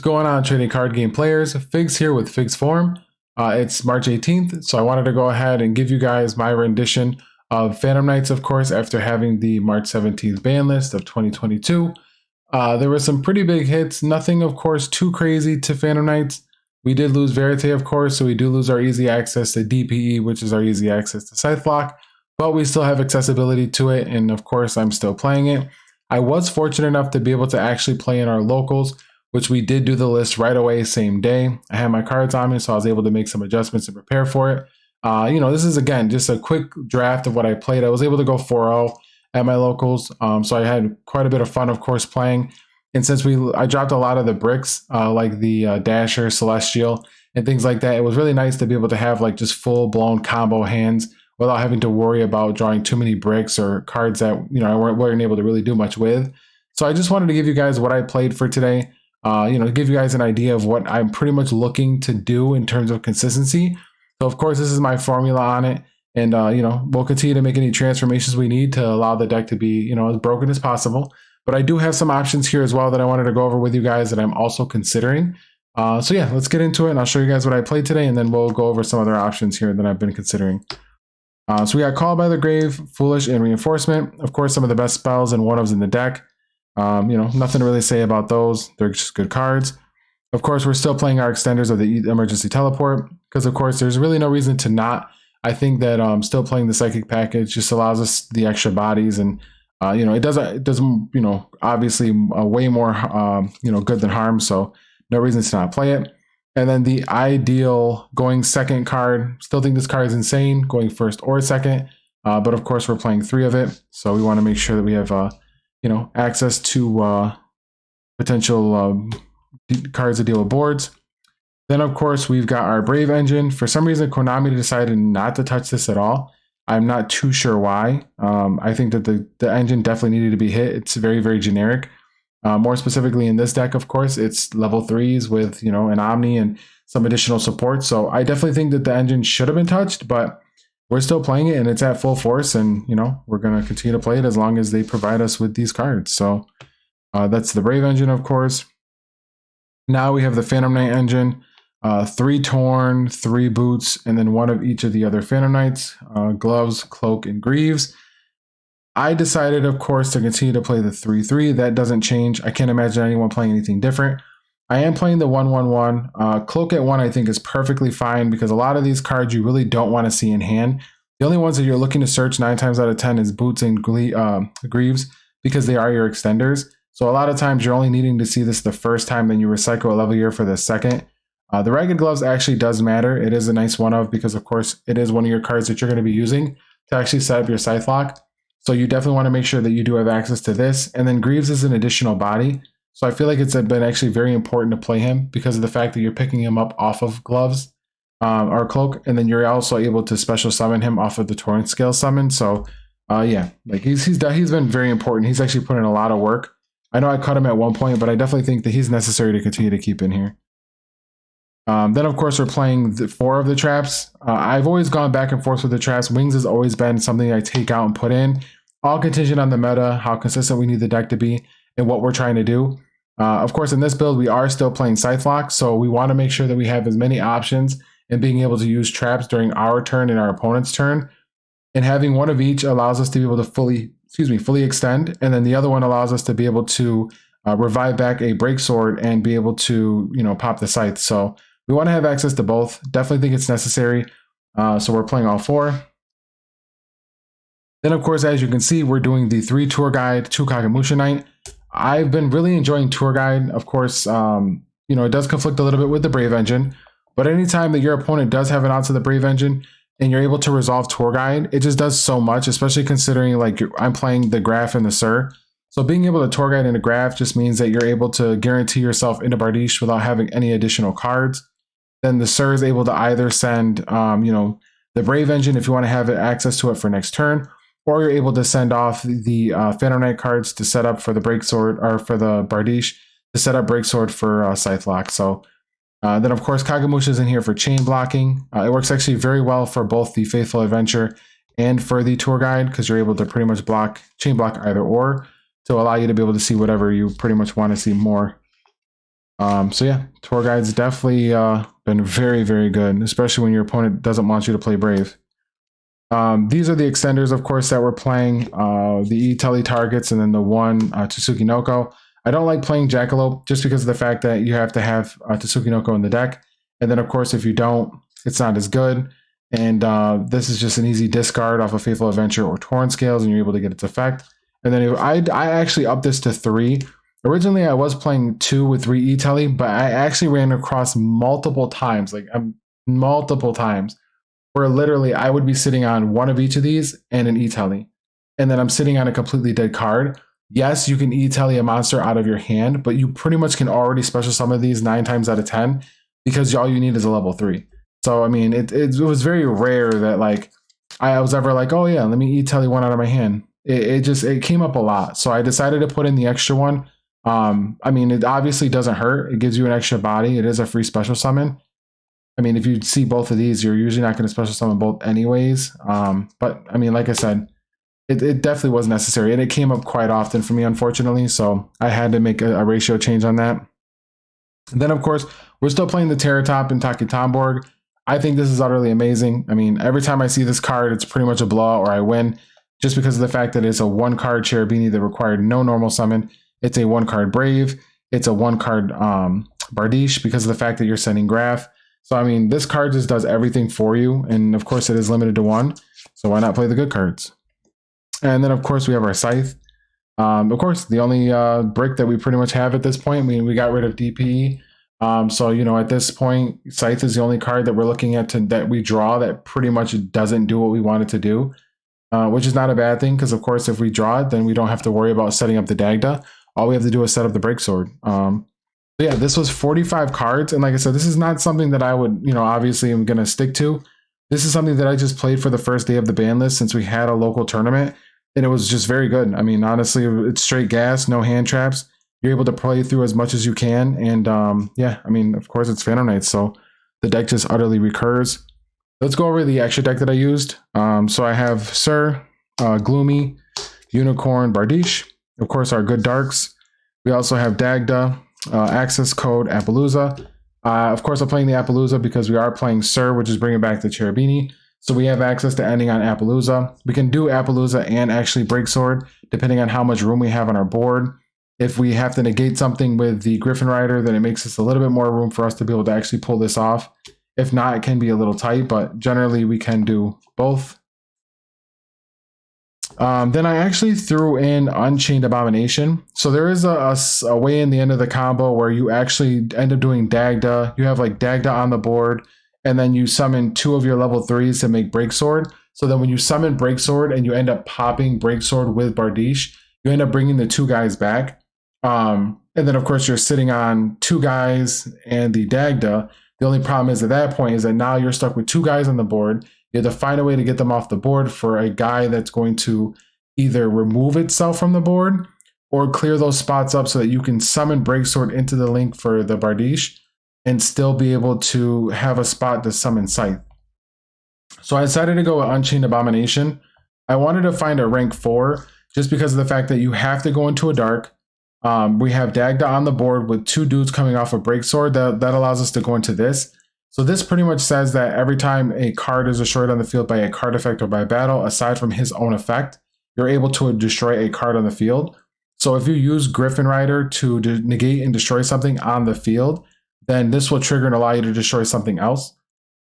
What's going on, trading card game players? Figs here with Figs Forum. It's March 18th, so I wanted to go ahead and give you guys my rendition of Phantom Knights, of course, after having the March 17th ban list of 2022. There were some pretty big hits, nothing, of course, too crazy to Phantom Knights. We did lose Verite, of course, so we do lose our easy access to DPE, which is our easy access to Scythe Block, but we still have accessibility to it, and of course, I'm still playing it. I was fortunate enough to be able to actually play in our locals, which we did do the list right away, same day. I had my cards on me, so I was able to make some adjustments and prepare for it. This is, again, just a quick draft of what I played. I was able to go 4-0 at my locals, so I had quite a bit of fun, of course, playing. And since I dropped a lot of the bricks, like the Dasher, Celestial, and things like that, it was really nice to be able to have like just full-blown combo hands without having to worry about drawing too many bricks or cards that I weren't able to really do much with. So I just wanted to give you guys what I played for today. Give you guys an idea of what I'm pretty much looking to do in terms of consistency. So of course, this is my formula on it. And, we'll continue to make any transformations we need to allow the deck to be, as broken as possible. But I do have some options here as well that I wanted to go over with you guys that I'm also considering. So yeah, let's get into it and I'll show you guys what I played today and then we'll go over some other options here that I've been considering. So we got Call by the Grave, Foolish, and Reinforcement. Of course, some of the best spells and one-ofs in the deck. Nothing to really say about those. They're just good cards. Of course, we're still playing our extenders of the emergency teleport because, of course, there's really no reason to not. I think that still playing the psychic package just allows us the extra bodies, and it does obviously way more good than harm. So no reason to not play it. And then the ideal going second card. Still think this card is insane, going first or second. But of course, we're playing 3 of it, so we want to make sure that we have access to potential cards to deal with boards. Then, of course, we've got our Brave engine. For some reason, Konami decided not to touch this at all. I'm not too sure why. I think that the engine definitely needed to be hit. It's very, very generic. More specifically in this deck, of course, it's level 3s with, an Omni and some additional support. So I definitely think that the engine should have been touched, but we're still playing it and it's at full force, and we're going to continue to play it as long as they provide us with these cards. So that's the Brave engine, of course. Now we have the Phantom Knight engine, 3 Torn, 3 Boots, and then 1 of each of the other Phantom Knights, Gloves, Cloak, and Greaves. I decided, of course, to continue to play the 3-3. That doesn't change. I can't imagine anyone playing anything different. I am playing the 1-1-1. Cloak at 1 I think is perfectly fine because a lot of these cards you really don't want to see in hand. The only ones that you're looking to search 9 times out of 10 is Boots and Greaves because they are your extenders. So a lot of times you're only needing to see this the first time, then you recycle a level year for the second. The Ragged Gloves actually does matter. It is a nice one-of because, of course, it is one of your cards that you're going to be using to actually set up your Scythe Lock. So you definitely want to make sure that you do have access to this. And then Greaves is an additional body. So I feel like it's been actually very important to play him because of the fact that you're picking him up off of Gloves or Cloak. And then you're also able to special summon him off of the Torrent Scale summon. So he's been very important. He's actually put in a lot of work. I know I cut him at one point, but I definitely think that he's necessary to continue to keep in here. Then, of course, we're playing 4 of the traps. I've always gone back and forth with the traps. Wings has always been something I take out and put in. All contingent on the meta, how consistent we need the deck to be, and what we're trying to do. Of course, in this build, we are still playing Scythe Lock, so we want to make sure that we have as many options and being able to use traps during our turn and our opponent's turn. And having 1 of each allows us to be able to fully extend, and then the other one allows us to be able to revive back a Break Sword and be able to, pop the Scythe. So we want to have access to both. Definitely think it's necessary. So we're playing all 4. Then, of course, as you can see, we're doing the 3 Tour Guide, 2 Kagemusha Knight. I've been really enjoying Tour Guide. Of course, it does conflict a little bit with the Brave engine, but anytime that your opponent does have an out to the Brave engine and you're able to resolve Tour Guide, it just does so much, especially considering I'm playing the Graph and the Sir. So being able to Tour Guide in a Graph just means that you're able to guarantee yourself into Bardiche without having any additional cards. Then the Sir is able to either send, the Brave engine if you want to have access to it for next turn, or you're able to send off the Phantom Knight cards to set up for the Break Sword or for the Bardiche to set up Break Sword for Scythe Lock. So then, of course, Kagemusha is in here for chain blocking. It works actually very well for both the Faithful Adventure and for the Tour Guide because you're able to pretty much chain block either or to allow you to be able to see whatever you pretty much want to see more. So yeah, tour guide's definitely been very, very good, especially when your opponent doesn't want you to play Brave. These are the extenders, of course, that we're playing. The E-Telly targets and then the one Tsuki Noko. I don't like playing Jackalope just because of the fact that you have to have Tsuki Noko in the deck. And then, of course, if you don't, it's not as good. And this is just an easy discard off of Faithful Adventure or Torrent Scales, and you're able to get its effect. And then I actually upped this to 3. Originally, I was playing 2 with 3 E-Telly, but I actually ran across multiple times, multiple times, where literally I would be sitting on one of each of these and an E-Telly. And then I'm sitting on a completely dead card. Yes, you can E-Telly a monster out of your hand, but you pretty much can already special summon these 9 times out of 10 because all you need is a level 3. So, I mean, it was very rare that like I was ever like, oh yeah, let me E-Telly one out of my hand. It came up a lot. So I decided to put in the extra one. I mean, it obviously doesn't hurt. It gives you an extra body. It is a free special summon. I mean, if you see both of these, you're usually not going to special summon both anyways. But I mean, like I said, it definitely was necessary. And it came up quite often for me, unfortunately. So I had to make a ratio change on that. And then, of course, we're still playing the Terratop and Takitomborg. I think this is utterly amazing. I mean, every time I see this card, it's pretty much a blowout or I win just because of the fact that it's a 1-card Cherubini that required no normal summon. It's a 1-card Brave. It's a 1-card Bardiche because of the fact that you're sending Graph. So, I mean, this card just does everything for you. And, of course, it is limited to 1. So why not play the good cards? And then, of course, we have our Scythe. Of course, the only brick that we pretty much have at this point, I mean, we got rid of DPE. So, you know, at this point, Scythe is the only card that we're looking at that we draw that pretty much doesn't do what we want it to do, which is not a bad thing because, of course, if we draw it, then we don't have to worry about setting up the Dagda. All we have to do is set up the Break Sword. Yeah, this was 45 cards. And like I said, this is not something that I would, you know, obviously I'm going to stick to. This is something that I just played for the first day of the ban list since we had a local tournament. And it was just very good. I mean, honestly, it's straight gas, no hand traps. You're able to play through as much as you can. And yeah, I mean, of course, it's Phantom Knights, so the deck just utterly recurs. Let's go over the extra deck that I used. So I have Sir, Gloomy, Unicorn, Bardiche. Of course, our good darks. We also have Dagda, access code Appaloosa. Of course, I'm playing the Appaloosa because we are playing Sir, which is bringing back the Cherubini. So we have access to ending on Appaloosa. We can do Appaloosa and actually Break Sword, depending on how much room we have on our board. If we have to negate something with the Griffin Rider, then it makes us a little bit more room for us to be able to actually pull this off. If not, it can be a little tight, but generally we can do both. Then I actually threw in Unchained Abomination. So there is a way in the end of the combo where you actually end up doing Dagda. You have like Dagda on the board, and then you summon 2 of your level 3s to make Break Sword. So then when you summon Break Sword and you end up popping Break Sword with Bardiche, you end up bringing the 2 guys back. And then of course you're sitting on 2 guys and the Dagda. The only problem is at that point is that now you're stuck with 2 guys on the board. You have to find a way to get them off the board for a guy that's going to either remove itself from the board or clear those spots up so that you can summon Break Sword into the link for the Bardiche and still be able to have a spot to summon Scythe. So I decided to go with Unchained Abomination. I wanted to find a rank 4 just because of the fact that you have to go into a dark. We have Dagda on the board with 2 dudes coming off a Break Sword. That allows us to go into this. So this pretty much says that every time a card is destroyed on the field by a card effect or by battle, aside from his own effect, you're able to destroy a card on the field. So if you use Griffin Rider to negate and destroy something on the field, then this will trigger and allow you to destroy something else.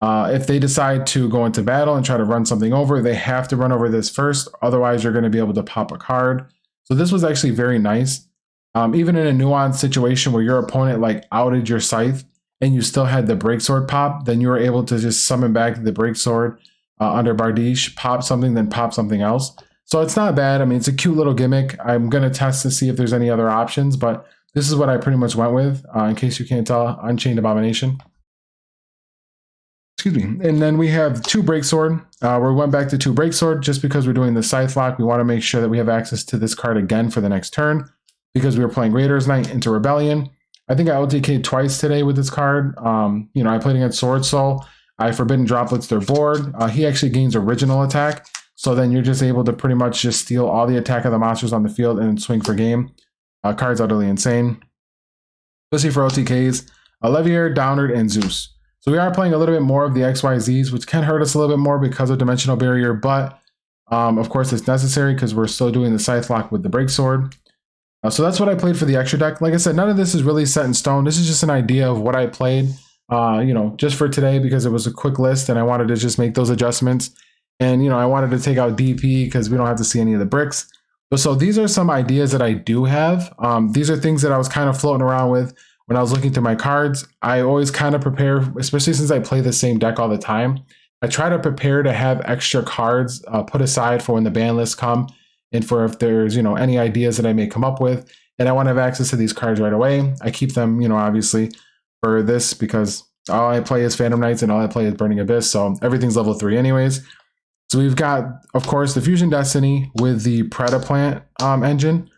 If they decide to go into battle and try to run something over, they have to run over this first. Otherwise, you're going to be able to pop a card. So this was actually very nice. Even in a nuanced situation where your opponent like outed your Scythe and you still had the Break Sword pop, then you were able to just summon back the Break Sword under Bardiche, pop something, then pop something else. So it's not bad. I mean, it's a cute little gimmick. I'm going to test to see if there's any other options, but this is what I pretty much went with, in case you can't tell, Unchained Abomination. Excuse me. And then we have 2 Break Sword. We went back to 2 Break Sword just because we're doing the Scythe lock. We want to make sure that we have access to this card again for the next turn because we were playing Raiders Knight into Rebellion. I think I OTK'd twice today with this card. You know, I played against Sword Soul. I Forbidden Droplets their board. He actually gains original attack. So then you're just able to pretty much just steal all the attack of the monsters on the field and swing for game. Card's utterly insane. especially for OTKs, Levier, Downard, and Zeus. So we are playing a little bit more of the XYZs, which can hurt us a little bit more because of Dimensional Barrier, but of course it's necessary because we're still doing the Scythe Lock with the Break Sword. So that's what I played for the extra deck. Like I said, none of this is really set in stone. This is just an idea of what I played, just for today because it was a quick list and I wanted to just make those adjustments. And, I wanted to take out DP because we don't have to see any of the bricks. So these are some ideas that I do have. These are things that I was kind of floating around with when I was looking through my cards. I always kind of prepare, especially since I play the same deck all the time. I try to prepare to have extra cards put aside for when the ban lists come and for if there's, any ideas that I may come up with. And I want to have access to these cards right away. I keep them, obviously for this because all I play is Phantom Knights and all I play is Burning Abyss. So everything's level 3 anyways. So we've got, of course, the Fusion Destiny with the Predaplant engine.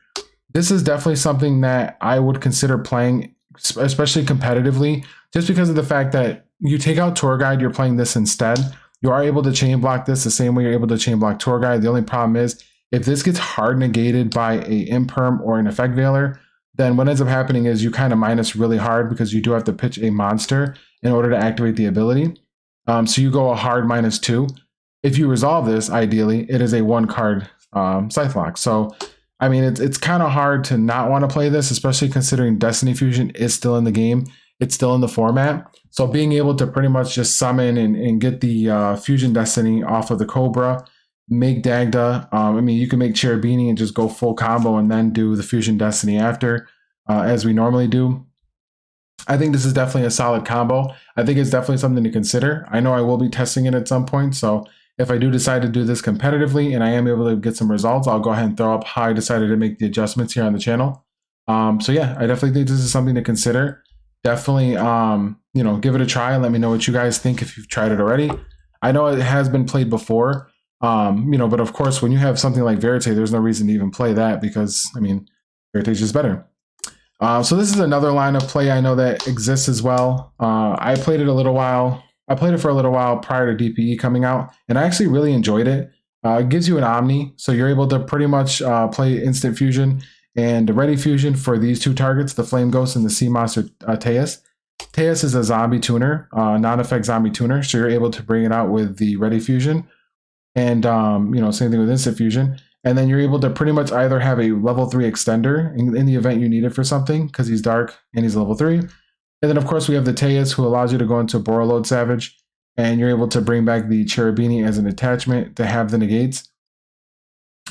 This is definitely something that I would consider playing, especially competitively, just because of the fact that you take out Tour Guide, you're playing this instead. You are able to chain block this the same way you're able to chain block Tour Guide. The only problem is if this gets hard negated by a Imperm or an Effect Veiler, then what ends up happening is you kind of minus really hard because you do have to pitch a monster in order to activate the ability. So you go a hard -2. If you resolve this, ideally, it is a 1-card Scythe Lock. So, I mean, it's kind of hard to not want to play this, especially considering Destiny Fusion is still in the game. It's still in the format. So being able to pretty much just summon and get the Fusion Destiny off of the Cobra, make Dagda. You can make Cherubini and just go full combo and then do the Fusion Destiny after, as we normally do. I think this is definitely a solid combo. I think it's definitely something to consider. I know I will be testing it at some point, so if I do decide to do this competitively and I am able to get some results, I'll go ahead and throw up how I decided to make the adjustments here on the channel. So yeah, I definitely think this is something to consider. Definitely, give it a try and let me know what you guys think if you've tried it already. I know it has been played before, but of course, when you have something like Verite, there's no reason to even play that because, Verite is just better. So this is another line of play I know that exists as well. I played it a little while. I played it for a little while prior to DPE coming out, and I actually really enjoyed it. It gives you an Omni, so you're able to pretty much play Instant Fusion and Ready Fusion for these 2 targets, the Flame Ghost and the Sea Monster Teus. Teus is a zombie tuner, non-effect zombie tuner, so you're able to bring it out with the Ready Fusion, and same thing with Instant Fusion. And then you're able to pretty much either have a level 3 extender in the event you need it for something, because he's dark and he's level 3. And then, of course, we have the Teus, who allows you to go into Borreload Savage, and you're able to bring back the Cherubini as an attachment to have the negates.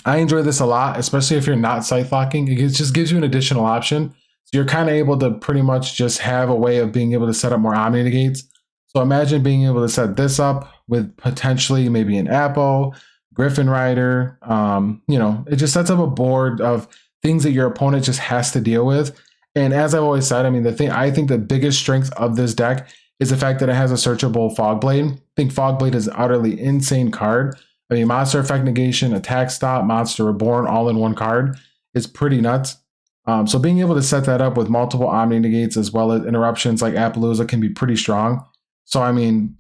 I enjoy this a lot, especially if you're not Scythe Locking. It just gives you an additional option. So you're kind of able to pretty much just have a way of being able to set up more Omni negates. So imagine being able to set this up with potentially maybe an Apo, Griffin Rider. It just sets up a board of things that your opponent just has to deal with. And as I've always said, I think the biggest strength of this deck is the fact that it has a searchable Fogblade. I think Fogblade is an utterly insane card. Monster Effect Negation, Attack Stop, Monster Reborn, all in one card is pretty nuts. So being able to set that up with multiple Omni negates as well as interruptions like Appaloosa can be pretty strong. So,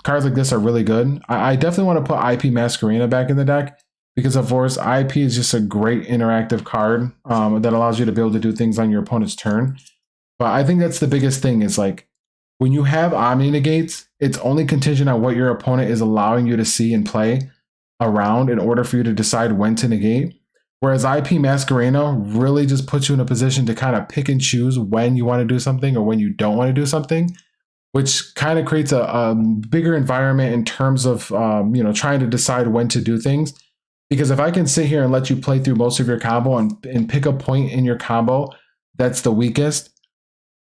cards like this are really good. I definitely want to put IP Masquerena back in the deck because, of course, IP is just a great interactive card that allows you to be able to do things on your opponent's turn. But I think that's the biggest thing is when you have Omni negates, it's only contingent on what your opponent is allowing you to see and play around in order for you to decide when to negate. Whereas IP Masquerena really just puts you in a position to kind of pick and choose when you want to do something or when you don't want to do something, which kind of creates a bigger environment in terms of trying to decide when to do things. Because if I can sit here and let you play through most of your combo and pick a point in your combo that's the weakest,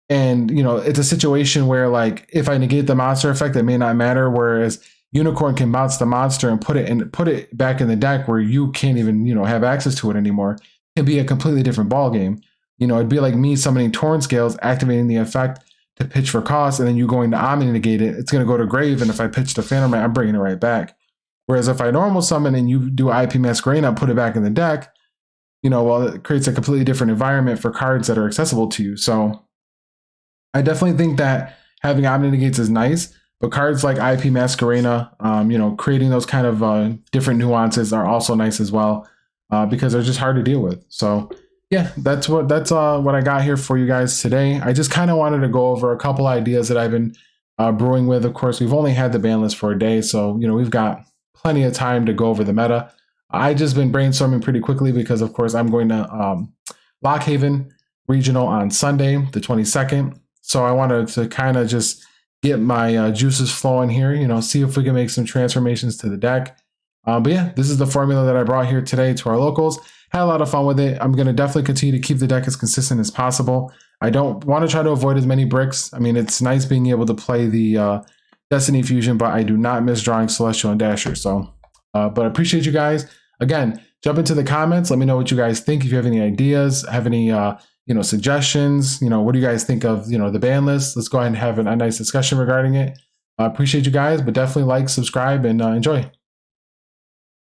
and it's a situation where if I negate the monster effect, it may not matter. Whereas Unicorn can bounce the monster and put it back in the deck where you can't even have access to it anymore. It can be a completely different ball game. It'd be like me summoning Torn Scales, activating the effect to pitch for cost, and then you going to Omni negate it. It's going to go to grave, and if I pitch the Phantom Knight, I'm bringing it right back. Whereas if I normal summon and you do IP Masquerena, put it back in the deck, it creates a completely different environment for cards that are accessible to you. So I definitely think that having Omni negates is nice, but cards like IP Masquerena, creating those kind of different nuances are also nice as well because they're just hard to deal with. So Yeah, that's what I got here for you guys today. I just kind of wanted to go over a couple ideas that I've been brewing with. Of course, we've only had the ban list for a day, so we've got plenty of time to go over the meta. I just been brainstorming pretty quickly because, of course, I'm going to Lock Haven Regional on Sunday, the 22nd. So I wanted to kind of just get my juices flowing here. See if we can make some transformations to the deck. But yeah, this is the formula that I brought here today to our locals. Had a lot of fun with it. I'm going to definitely continue to keep the deck as consistent as possible. I don't want to try to avoid as many bricks. I mean, it's nice being able to play the Destiny Fusion, but I do not miss drawing Celestial and Dasher. So, but I appreciate you guys. Again, jump into the comments. Let me know what you guys think. If you have any ideas, have any suggestions, what do you guys think of the ban list? Let's go ahead and have a nice discussion regarding it. I appreciate you guys, but definitely like, subscribe, and enjoy.